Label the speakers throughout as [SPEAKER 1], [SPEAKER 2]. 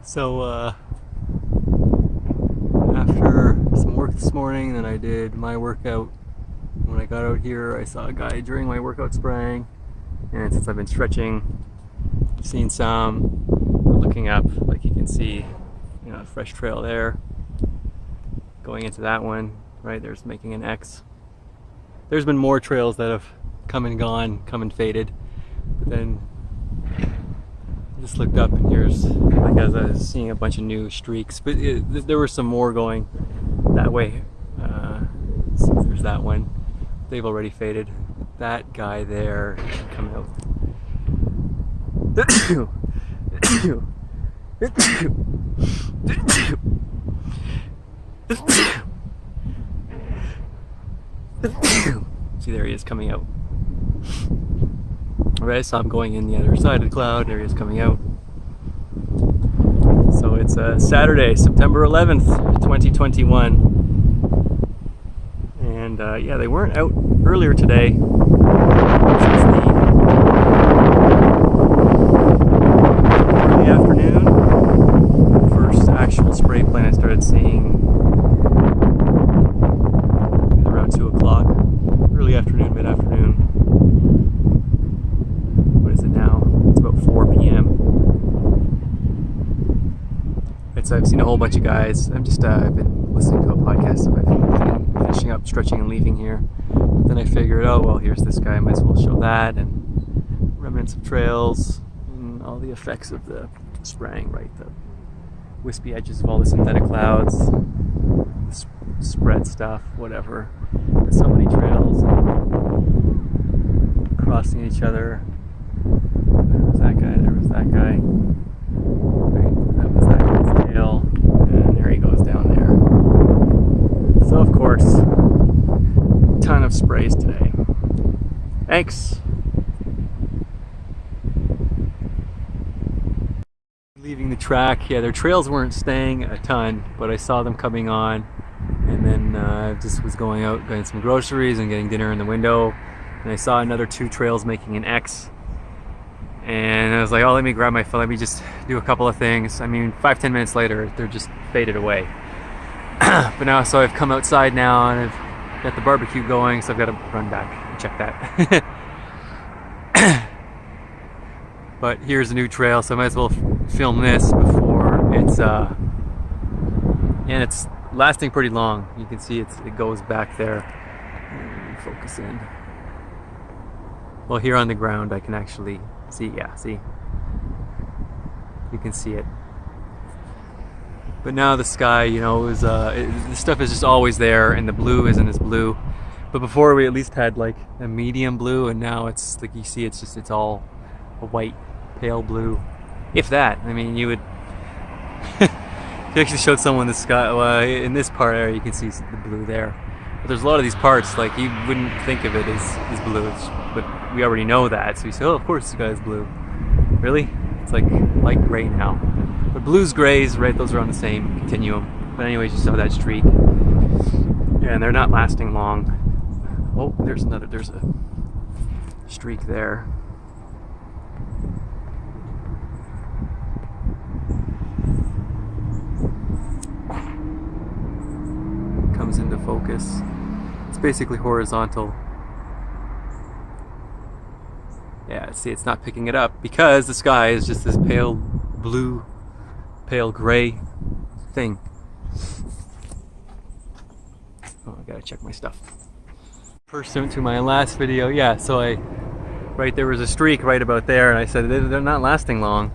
[SPEAKER 1] So after some work this morning, then I did my workout. When I got out here, I saw a guy during my workout spraying, and since I've been stretching, I've seen some. Looking up, like you can see, a fresh trail there. Going into that one, right there's making an X. There's been more trails that have come and gone, come and faded, but then I just looked up and here's, like, as I was seeing a bunch of new streaks, but there were some more going that way. There's that one. They've already faded. That guy there should come out. See, there he is coming out. Alright, I saw him going in the other side of the cloud. There he is coming out. So it's Saturday, September 11th, 2021. And yeah, they weren't out earlier today. Since the early afternoon, the first actual spray plan I started seeing was around 2 o'clock. Early afternoon, mid-afternoon. What is it now? It's about 4 p.m. I've seen a whole bunch of guys. I've been listening to a podcast, so I've been finishing up stretching and leaving here. Then I figured, oh well, here's this guy, I might as well show that, and remnants of trails, and all the effects of the spraying, right? The wispy edges of all the synthetic clouds, the spread stuff, whatever. There's so many trails crossing each other. There was that guy, there was that guy. Right, that was that guy's tail, and there he goes down there. So of course, ton of sprays today. Thanks. Leaving the track, yeah, their trails weren't staying a ton, but I saw them coming on, and then I just was going out, getting some groceries and getting dinner in the window, and I saw another 2 trails making an X. And I was like, oh, let me grab my phone, let me just do a couple of things. I mean, 5-10 minutes later, they're just faded away. But now, so I've come outside now, and I've got the barbecue going, so I've got to run back and check that. But here's a new trail, so I might as well film this before it's, and it's lasting pretty long. You can see it goes back there. Focus in. Well, here on the ground, I can actually see, yeah, see? You can see it. But now the sky, the stuff is just always there, and the blue isn't as blue. But before we at least had like a medium blue, and now it's like you see, it's all a white, pale blue. If that, I mean, you would. If you actually showed someone the sky, in this part area, you can see the blue there. But there's a lot of these parts, like you wouldn't think of it as blue, but we already know that, so you say, oh, of course the sky is blue. Really? It's like light gray now. But blues, grays, right, those are on the same continuum. But anyways, you saw that streak. Yeah, and they're not lasting long. Oh, there's a streak there. Comes into focus. It's basically horizontal. Yeah, see, it's not picking it up because the sky is just this pale blue, pale gray thing. Oh, I gotta check my stuff. Pursuant to my last video, yeah, so there was a streak right about there, and I said they're not lasting long.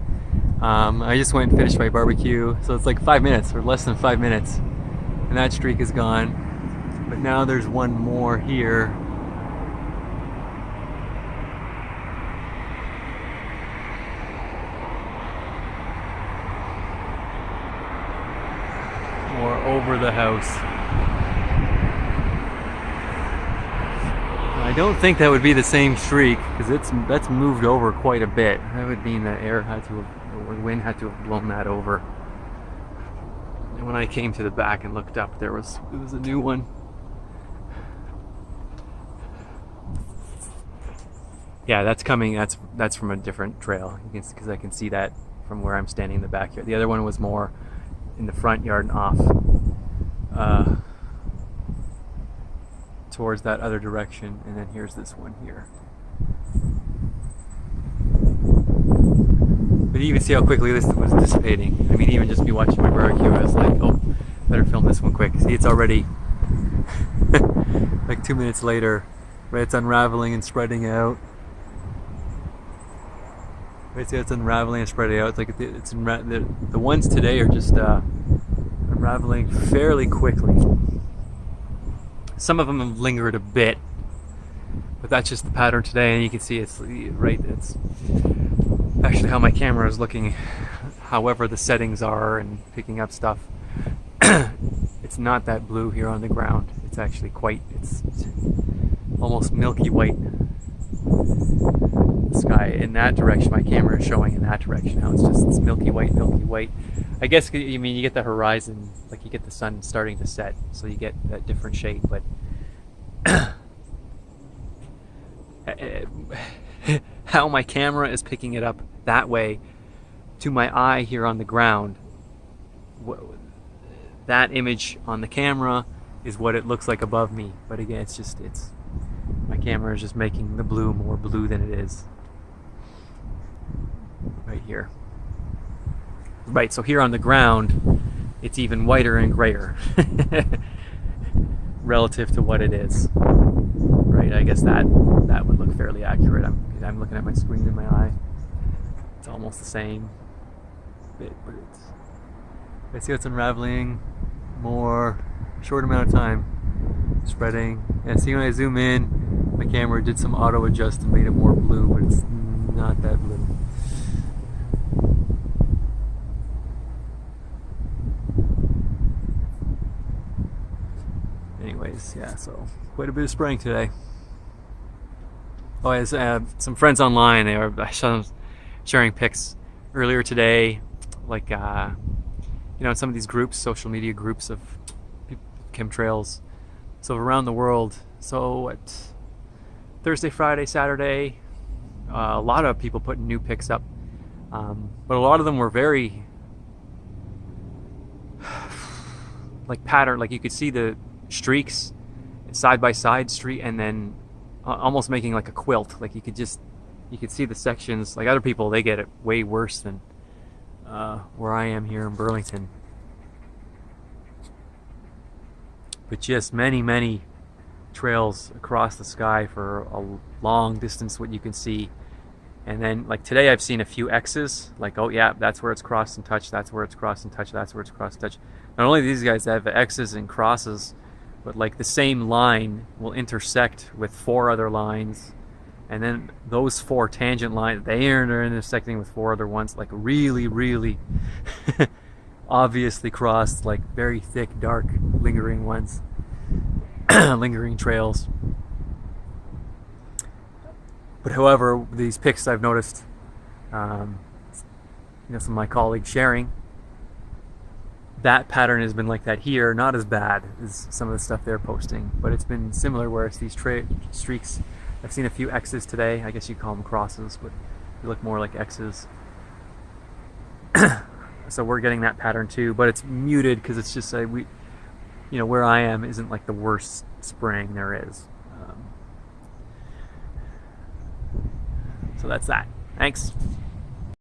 [SPEAKER 1] I just went and finished my barbecue, so it's like 5 minutes or less than 5 minutes, and that streak is gone. But now there's one more here. Or over the house. I don't think that would be the same streak, because that's moved over quite a bit. That would mean that wind had to have blown that over. And when I came to the back and looked up, it was a new one. Yeah, that's coming. That's from a different trail. You can, because I can see that from where I'm standing in the backyard. The other one was more in the front yard and off towards that other direction. And then here's this one here. But you can see how quickly this was dissipating. I mean, even just me watching my barbecue, I was like, oh, better film this one quick. See, it's already like 2 minutes later, right? It's unraveling and spreading out. Right, see, it's unraveling and spreading out. It's like the ones today are just unraveling fairly quickly. Some of them have lingered a bit, but that's just the pattern today. And you can see it's right. It's actually how my camera is looking. However, the settings are and picking up stuff. It's not that blue here on the ground. It's actually it's almost milky white sky in that direction. My camera is showing in that direction now. It's milky white, milky white. I guess you mean you get the horizon, like you get the sun starting to set, so you get that different shade. But how my camera is picking it up that way to my eye here on the ground, that image on the camera is what it looks like above me. But again, it's my camera is just making the blue more blue than it is right here. Right, so here on the ground, it's even whiter and grayer relative to what it is. Right, I guess that would look fairly accurate. I'm looking at my screen in my eye. It's almost the same bit, but I see it's unraveling more, short amount of time, spreading. Yeah, see when I zoom in, my camera did some auto adjust and made it more blue, but it's not that blue. Anyways, yeah, so quite a bit of spraying today. Oh, I had some friends online. I saw them sharing pics earlier today, like in some of these groups, social media groups of chemtrails. So around the world. So what? Thursday, Friday, Saturday, a lot of people putting new pics up, but a lot of them were very like pattern. Like you could see the streaks side by side streak, and then almost making like a quilt. Like you could see the sections. Like other people, they get it way worse than where I am here in Burlington. But just many trails across the sky for a long distance, what you can see. And then like today I've seen a few X's, like, oh yeah, that's where it's crossed and touched, that's where it's crossed and touched, that's where it's crossed and touched. Not only these guys have X's and crosses, but like the same line will intersect with 4 other lines, and then those 4 tangent lines, they are intersecting with 4 other ones, like really obviously crossed, like very thick, dark, lingering ones, lingering trails. But however, these pics I've noticed, some of my colleagues sharing, that pattern has been like that here, not as bad as some of the stuff they're posting, but it's been similar where it's these streaks. I've seen a few X's today. I guess you call them crosses, but they look more like X's. So we're getting that pattern too, but it's muted because it's just where I am isn't like the worst spraying there is. So that's that. Thanks.